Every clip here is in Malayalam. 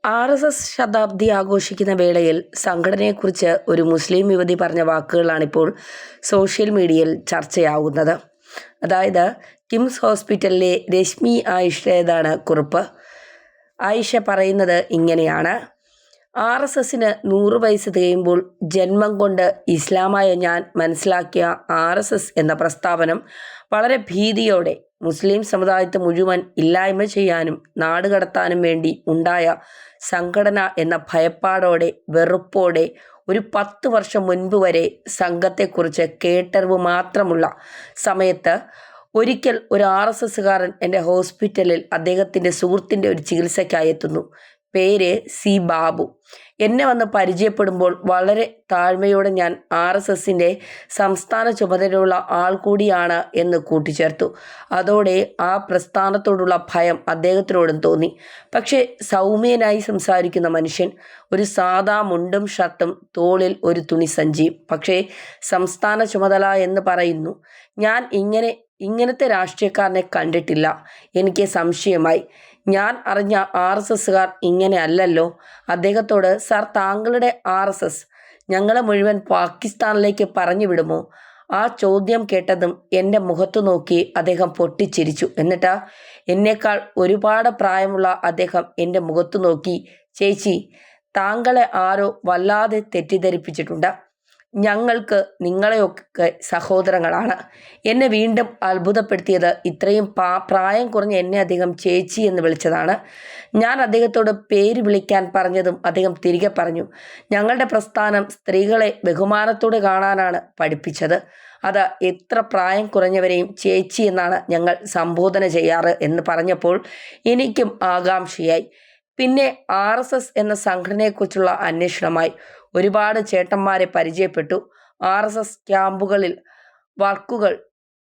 RSS ശതാബ്ദി ആഘോഷിക്കുന്ന വേളയിൽ സംഘടനയെക്കുറിച്ച് ഒരു മുസ്ലിം യുവതി പറഞ്ഞ വാക്കുകളാണിപ്പോൾ സോഷ്യൽ മീഡിയയിൽ ചർച്ചയാകുന്നത്. അതായത് കിംസ് ഹോസ്പിറ്റലിലെ രശ്മി ആയിഷയുടേതാണ് കുറിപ്പ്. ആയിഷ പറയുന്നത് ഇങ്ങനെയാണ്: RSSന് 100 വയസ്സ് തികയുമ്പോൾ ജന്മം കൊണ്ട് ഇസ്ലാമായ ഞാൻ മനസ്സിലാക്കിയ RSS എന്ന പ്രസ്ഥാനം വളരെ ഭീതിയോടെ മുസ്ലിം സമുദായത്തെ മുഴുവൻ ഇല്ലായ്മ ചെയ്യാനും നാടുകടത്താനും വേണ്ടി ഉണ്ടായ സംഘടന എന്ന ഭയപ്പാടോടെ, വെറുപ്പോടെ ഒരു 10 വർഷം മുൻപ് വരെ സംഘത്തെക്കുറിച്ച് കേട്ടറിവ് മാത്രമുള്ള സമയത്ത് ഒരിക്കൽ ഒരു RSSകാരൻ എൻ്റെ ഹോസ്പിറ്റലിൽ അദ്ദേഹത്തിൻ്റെ സുഹൃത്തിൻ്റെ ഒരു ചികിത്സയ്ക്കായി എത്തുന്നു. പേര് സി ബാബു. എന്നെ വന്ന് പരിചയപ്പെടുമ്പോൾ വളരെ താഴ്മയോടെ ഞാൻ RSSൻ്റെ സംസ്ഥാന ചുമതലയുള്ള ആൾ കൂടിയാണ് എന്ന് കൂട്ടിച്ചേർത്തു. അതോടെ ആ പ്രസ്ഥാനത്തോടുള്ള ഭയം അദ്ദേഹത്തിനോടും തോന്നി. പക്ഷേ സൗമ്യനായി സംസാരിക്കുന്ന മനുഷ്യൻ, ഒരു സാദാ മുണ്ടും ഷർട്ടും, തോളിൽ ഒരു തുണിസഞ്ചിയും. പക്ഷേ സംസ്ഥാന ചുമതല എന്ന് പറയുന്നു. ഞാൻ ഇങ്ങനത്തെ രാഷ്ട്രീയക്കാരനെ കണ്ടിട്ടില്ല. എനിക്ക് സംശയമായി. ഞാൻ അറിഞ്ഞ RSSകാർ ഇങ്ങനെ അല്ലല്ലോ. അദ്ദേഹത്തോട്, സാർ, താങ്കളുടെ RSS ഞങ്ങളെ മുഴുവൻ പാകിസ്ഥാനിലേക്ക് പറഞ്ഞു വിടുമോ? ആ ചോദ്യം കേട്ടതും എൻ്റെ മുഖത്തു നോക്കി അദ്ദേഹം പൊട്ടിച്ചിരിച്ചു. എന്നിട്ട് എന്നേക്കാൾ ഒരുപാട് പ്രായമുള്ള അദ്ദേഹം എൻ്റെ മുഖത്തു നോക്കി, ചേച്ചി, താങ്കളെ ആരോ വല്ലാതെ തെറ്റിദ്ധരിപ്പിച്ചിട്ടുണ്ട്. ഞങ്ങൾക്ക് നിങ്ങളെയൊക്കെ സഹോദരങ്ങളാണ്. എന്നെ വീണ്ടും അത്ഭുതപ്പെടുത്തിയത് ഇത്രയും പ്രായം കുറഞ്ഞ എന്നെ അദ്ദേഹം ചേച്ചി എന്ന് വിളിച്ചതാണ്. ഞാൻ അദ്ദേഹത്തോട് പേര് വിളിക്കാൻ പറഞ്ഞതും അദ്ദേഹം തിരികെ പറഞ്ഞു, ഞങ്ങളുടെ പ്രസ്ഥാനം സ്ത്രീകളെ ബഹുമാനത്തോടെ കാണാനാണ് പഠിപ്പിച്ചത്. അത് എത്ര പ്രായം കുറഞ്ഞവരെയും ചേച്ചി എന്നാണ് ഞങ്ങൾ സംബോധന ചെയ്യാറ് എന്ന് പറഞ്ഞപ്പോൾ എനിക്കും ആകാംക്ഷയായി. പിന്നെ RSS എന്ന സംഘടനയെക്കുറിച്ചുള്ള അന്വേഷണമായി. ഒരുപാട് ചേട്ടന്മാരെ പരിചയപ്പെട്ടു. RSS ക്യാമ്പുകളിൽ വർക്കുകൾ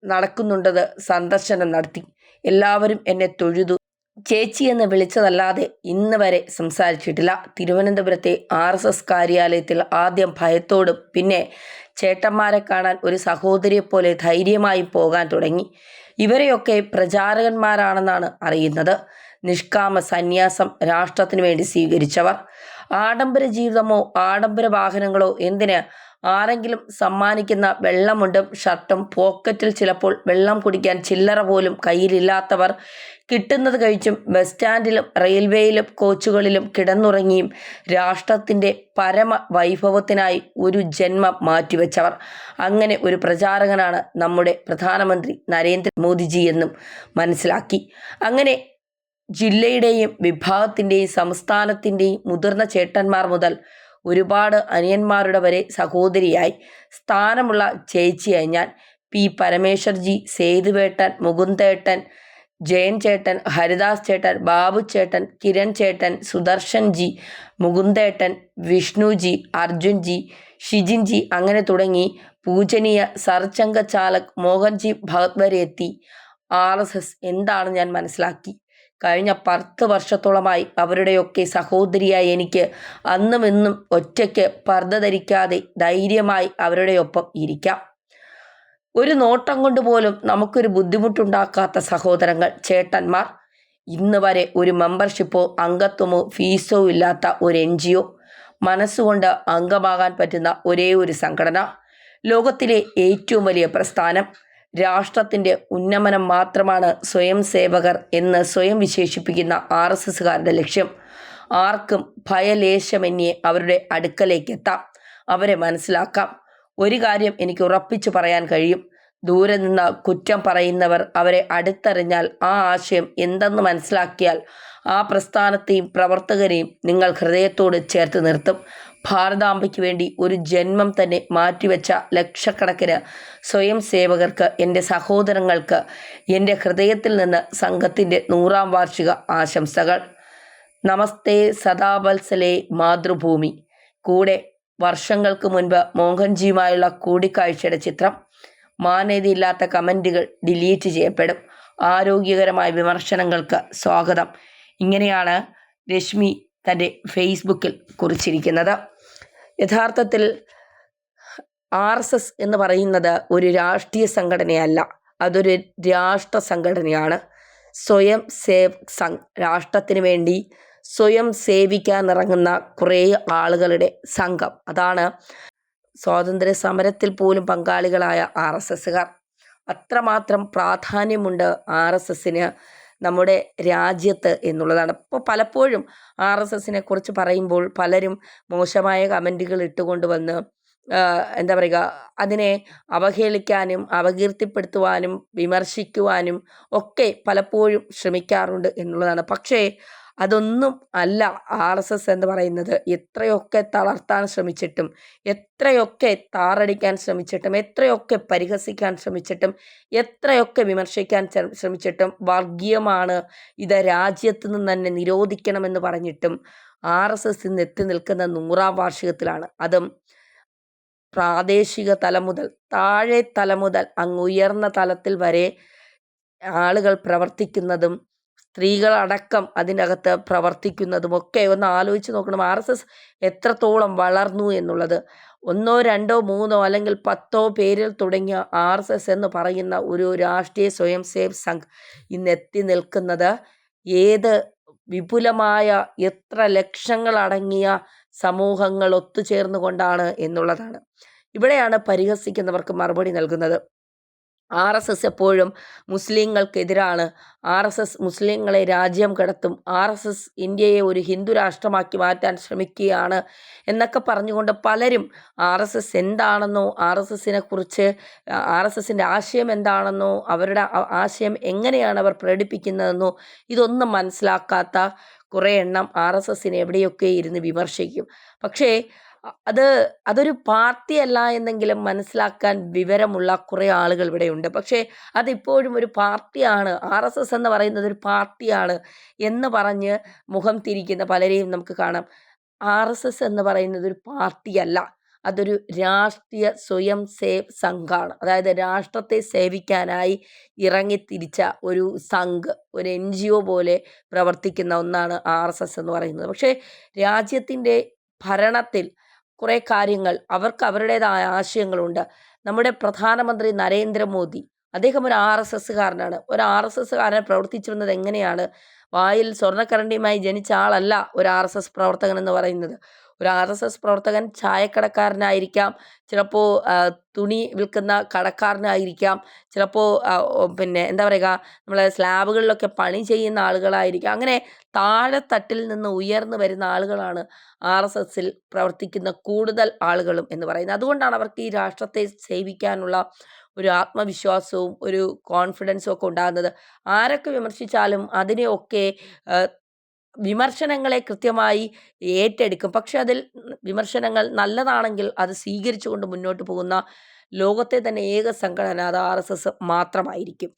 നടക്കുന്നുണ്ടത് സന്ദർശനം നടത്തി. എല്ലാവരും എന്നെ തൊഴുതു. ചേച്ചി എന്ന് വിളിച്ചതല്ലാതെ ഇന്ന് വരെ സംസാരിച്ചിട്ടില്ല. തിരുവനന്തപുരത്തെ RSS കാര്യാലയത്തിൽ ആദ്യം ഭയത്തോടും പിന്നെ ചേട്ടന്മാരെ കാണാൻ ഒരു സഹോദരിയെപ്പോലെ ധൈര്യമായി പോകാൻ തുടങ്ങി. ഇവരെയൊക്കെ പ്രചാരകന്മാരാണെന്നാണ് അറിയുന്നത്. നിഷ്കാമ സന്യാസം രാഷ്ട്രത്തിനു വേണ്ടി സ്വീകരിച്ചവർ. ആഡംബര ജീവിതമോ ആഡംബര വാഹനങ്ങളോ എന്തിന്, ആരെങ്കിലും സമ്മാനിക്കുന്ന വെള്ളമുണ്ടും ഷർട്ടും, പോക്കറ്റിൽ ചിലപ്പോൾ വെള്ളം കുടിക്കാൻ ചില്ലറ പോലും കയ്യിലില്ലാത്തവർ, കിട്ടുന്നത് കഴിച്ചും ബസ് സ്റ്റാൻഡിലും റെയിൽവേയിലും കോച്ചുകളിലും കിടന്നുറങ്ങിയും രാഷ്ട്രത്തിൻ്റെ പരമ വൈഭവത്തിനായി ഒരു ജന്മം മാറ്റിവെച്ചവർ. അങ്ങനെ ഒരു പ്രചാരകനാണ് നമ്മുടെ പ്രധാനമന്ത്രി നരേന്ദ്രമോദിജി എന്നും മനസ്സിലാക്കി. അങ്ങനെ ജില്ലയുടെയും വിഭാഗത്തിൻ്റെയും സംസ്ഥാനത്തിൻ്റെയും മുതിർന്ന ചേട്ടന്മാർ മുതൽ ഒരുപാട് അനിയന്മാരുടെ വരെ സഹോദരിയായി, സ്ഥാനമുള്ള ചേച്ചിയായി ഞാൻ. പി പരമേശ്വർജി, സേതുവേട്ടൻ, മുകുന്ദേട്ടൻ, ജയൻ ചേട്ടൻ, ഹരിദാസ് ചേട്ടൻ, ബാബു ചേട്ടൻ, കിരൺ ചേട്ടൻ, സുദർശൻ ജി, മുകുന്ദേട്ടൻ, വിഷ്ണുജി, അർജുൻജി, ഷിജിൻജി, അങ്ങനെ തുടങ്ങി പൂജനീയ സർചംഘ ചാലക് മോഹൻജി ഭഗത് വരെ എത്തി. RSS എന്താണ് ഞാൻ മനസ്സിലാക്കി. കഴിഞ്ഞ 10 വർഷത്തോളമായി അവരുടെയൊക്കെ സഹോദരിയായി എനിക്ക് അന്നും ഇന്നും ഒറ്റയ്ക്ക് പർദ്ദ ധരിക്കാതെ ധൈര്യമായി അവരുടെ ഒപ്പം ഇരിക്കാം. ഒരു നോട്ടം കൊണ്ട് പോലും നമുക്കൊരു ബുദ്ധിമുട്ടുണ്ടാക്കാത്ത സഹോദരങ്ങൾ, ചേട്ടന്മാർ. ഇന്ന് വരെ ഒരു മെമ്പർഷിപ്പോ അംഗത്വമോ ഫീസോ ഇല്ലാത്ത ഒരു NGO, മനസ്സുകൊണ്ട് അംഗമാകാൻ പറ്റുന്ന ഒരേ ഒരു സംഘടന, ലോകത്തിലെ ഏറ്റവും വലിയ പ്രസ്ഥാനം. രാഷ്ട്രത്തിൻ്റെ ഉന്നമനം മാത്രമാണ് സ്വയം സേവകർ എന്ന് സ്വയം വിശേഷിപ്പിക്കുന്ന RSSകാരുടെ ലക്ഷ്യം. ആർക്കും ഭയലേശമന്യേ അവരുടെ അടുക്കലേക്ക് എത്താം, അവരെ മനസ്സിലാക്കാം. ഒരു കാര്യം എനിക്ക് ഉറപ്പിച്ചു പറയാൻ കഴിയും: ദൂരെ നിന്ന് കുറ്റം പറയുന്നവർ അവരെ അടുത്തറിഞ്ഞാൽ, ആ ആശയം എന്തെന്ന് മനസ്സിലാക്കിയാൽ, ആ പ്രസ്ഥാനത്തെയും പ്രവർത്തകരെയും നിങ്ങൾ ഹൃദയത്തോട് ചേർത്ത് നിർത്തും. ഭാരതാംബയ്ക്ക് വേണ്ടി ഒരു ജന്മം തന്നെ മാറ്റിവെച്ച ലക്ഷക്കണക്കിന് സ്വയം സേവകർക്ക്, എൻ്റെ സഹോദരങ്ങൾക്ക് എൻ്റെ ഹൃദയത്തിൽ നിന്ന് സംഘത്തിൻ്റെ 100ാം വാർഷിക ആശംസകൾ. നമസ്തേ സദാവത്സലേ മാതൃഭൂമി. കൂടെ വർഷങ്ങൾക്ക് മുൻപ് മോഹൻജിയുമായുള്ള കൂടിക്കാഴ്ചയുടെ ചിത്രം. മാന്യതയില്ലാത്ത കമൻറ്റുകൾ ഡിലീറ്റ് ചെയ്യപ്പെടും. ആരോഗ്യകരമായ വിമർശനങ്ങൾക്ക് സ്വാഗതം. ഇങ്ങനെയാണ് രശ്മി തൻ്റെ ഫേസ്ബുക്കിൽ കുറിച്ചിരിക്കുന്നത്. യഥാർത്ഥത്തിൽ RSS എന്ന് പറയുന്നത് ഒരു രാഷ്ട്രീയ സംഘടനയല്ല, അതൊരു രാഷ്ട്ര സംഘടനയാണ്. സ്വയം സേവക് സംഘ്, രാഷ്ട്രത്തിന് വേണ്ടി സ്വയം സേവിക്കാനിറങ്ങുന്ന കുറേ ആളുകളുടെ സംഘം. അതാണ് സ്വാതന്ത്ര്യ സമരത്തിൽ പോലും പങ്കാളികളായ RSSകാർ. അത്രമാത്രം പ്രാധാന്യമുണ്ട് RSSന് നമ്മുടെ രാജ്യത്ത് എന്നുള്ളതാണ്. ഇപ്പോൾ പലപ്പോഴും RSSനെ കുറിച്ച് പറയുമ്പോൾ പലരും മോശമായ കമൻറ്റുകൾ ഇട്ടുകൊണ്ട് വന്ന് എന്താ പറയുക, അതിനെ അവഹേളിക്കാനും അപകീർത്തിപ്പെടുത്തുവാനും വിമർശിക്കുവാനും ഒക്കെ പലപ്പോഴും ശ്രമിക്കാറുണ്ട് എന്നുള്ളതാണ്. പക്ഷേ അതൊന്നും അല്ല RSS എന്ന് പറയുന്നത്. എത്രയൊക്കെ തളർത്താൻ ശ്രമിച്ചിട്ടും, എത്രയൊക്കെ താറടിക്കാൻ ശ്രമിച്ചിട്ടും, എത്രയൊക്കെ പരിഹസിക്കാൻ ശ്രമിച്ചിട്ടും, എത്രയൊക്കെ വിമർശിക്കാൻ ശ്രമിച്ചിട്ടും, വർഗീയമാണ്, ഇത് രാജ്യത്ത് നിന്ന് തന്നെ നിരോധിക്കണമെന്ന് പറഞ്ഞിട്ടും RSS ഇന്ന് എത്തി നിൽക്കുന്ന 100ാം വാർഷികത്തിലാണ്. അതും പ്രാദേശിക തലം മുതൽ താഴെ തലം മുതൽ അങ്ങ് ഉയർന്ന തലത്തിൽ വരെ ആളുകൾ പ്രവർത്തിക്കുന്നതും സ്ത്രീകളടക്കം അതിനകത്ത് പ്രവർത്തിക്കുന്നതുമൊക്കെ ഒന്ന് ആലോചിച്ച് നോക്കണം. RSS എത്രത്തോളം വളർന്നു എന്നുള്ളത്. 1, 2, 3 അല്ലെങ്കിൽ 10 പേരിൽ തുടങ്ങിയ RSS എന്ന് പറയുന്ന ഒരു രാഷ്ട്രീയ സ്വയം സേവ് സംഘ് ഇന്ന് എത്തി നിൽക്കുന്നത് ഏത് വിപുലമായ എത്ര ലക്ഷങ്ങളടങ്ങിയ സമൂഹങ്ങൾ ഒത്തുചേർന്നുകൊണ്ടാണ് എന്നുള്ളതാണ്. ഇവിടെയാണ് പരിഹസിക്കുന്നവർക്ക് മറുപടി നൽകുന്നത്. RSS എപ്പോഴും മുസ്ലിങ്ങൾക്കെതിരാണ്. RSS മുസ്ലിങ്ങളെ രാജ്യം കടത്തും. RSS ഇന്ത്യയെ ഒരു ഹിന്ദു രാഷ്ട്രമാക്കി മാറ്റാൻ ശ്രമിക്കുകയാണ് എന്നൊക്കെ പറഞ്ഞുകൊണ്ട് പലരും RSS എന്താണെന്നോ, RSSനെ കുറിച്ച് RSSൻ്റെ ആശയം എന്താണെന്നോ, അവരുടെ ആശയം എങ്ങനെയാണ് അവർ പ്രകടിപ്പിക്കുന്നതെന്നോ ഇതൊന്നും മനസ്സിലാക്കാത്ത കുറേ എണ്ണം RSSനെ എവിടെയൊക്കെ ഇരുന്ന് വിമർശിക്കും. പക്ഷേ അതൊരു പാർട്ടിയല്ല എന്നെങ്കിലും മനസ്സിലാക്കാൻ വിവരമുള്ള കുറേ ആളുകൾ ഇവിടെയുണ്ട്. പക്ഷേ അതിപ്പോഴും ഒരു പാർട്ടിയാണ്, RSS എന്ന് പറയുന്നത് ഒരു പാർട്ടിയാണ് എന്ന് പറഞ്ഞ് മുഖം തിരിക്കുന്ന പലരെയും നമുക്ക് കാണാം. RSS എന്ന് പറയുന്നത് ഒരു പാർട്ടിയല്ല, അതൊരു രാഷ്ട്രീയ സ്വയം സേവ് സംഘാണ്. അതായത് രാഷ്ട്രത്തെ സേവിക്കാനായി ഇറങ്ങിത്തിരിച്ച ഒരു സംഘ്, ഒരു NGO പോലെ പ്രവർത്തിക്കുന്ന ഒന്നാണ് RSS എന്ന് പറയുന്നത്. പക്ഷേ രാജ്യത്തിൻ്റെ ഭരണത്തിൽ കുറേ കാര്യങ്ങൾ അവർക്ക് അവരുടേതായ ആശയങ്ങളുണ്ട്. നമ്മുടെ പ്രധാനമന്ത്രി നരേന്ദ്രമോദി, അദ്ദേഹം ഒരു RSSകാരനാണ്. ഒരു RSSകാരൻ പ്രവർത്തിച്ചിരുന്നത് എങ്ങനെയാണ്? വായിൽ സ്വർണ്ണക്കരണ്ടിയുമായി ജനിച്ച ആളല്ല ഒരു RSS പ്രവർത്തകൻ എന്ന് പറയുന്നത്. ഒരു RSS പ്രവർത്തകൻ ചായക്കടക്കാരനായിരിക്കാം, ചിലപ്പോൾ തുണി വിൽക്കുന്ന കടക്കാരനായിരിക്കാം, ചിലപ്പോൾ പിന്നെ എന്താ പറയുക, നമ്മളെ സ്ലാബുകളിലൊക്കെ പണി ചെയ്യുന്ന ആളുകളായിരിക്കാം. അങ്ങനെ താഴെത്തട്ടിൽ നിന്ന് ഉയർന്നു വരുന്ന ആളുകളാണ് RSSൽ പ്രവർത്തിക്കുന്ന കൂടുതൽ ആളുകളും എന്ന് പറയുന്നത്. അതുകൊണ്ടാണ് അവർക്ക് ഈ രാഷ്ട്രത്തെ സേവിക്കാനുള്ള ഒരു ആത്മവിശ്വാസവും ഒരു കോൺഫിഡൻസും ഒക്കെ ഉണ്ടാകുന്നത്. ആരൊക്കെ വിമർശിച്ചാലും അതിനെയൊക്കെ വിമർശനങ്ങളെ കൃത്യമായി ഏറ്റെടുക്കും. പക്ഷെ അതിൽ വിമർശനങ്ങൾ നല്ലതാണെങ്കിൽ അത് സ്വീകരിച്ചുകൊണ്ട് മുന്നോട്ട് പോകുന്ന ലോകത്തെ തന്നെ ഏക സംഘടന അത് RSS മാത്രമായിരിക്കും.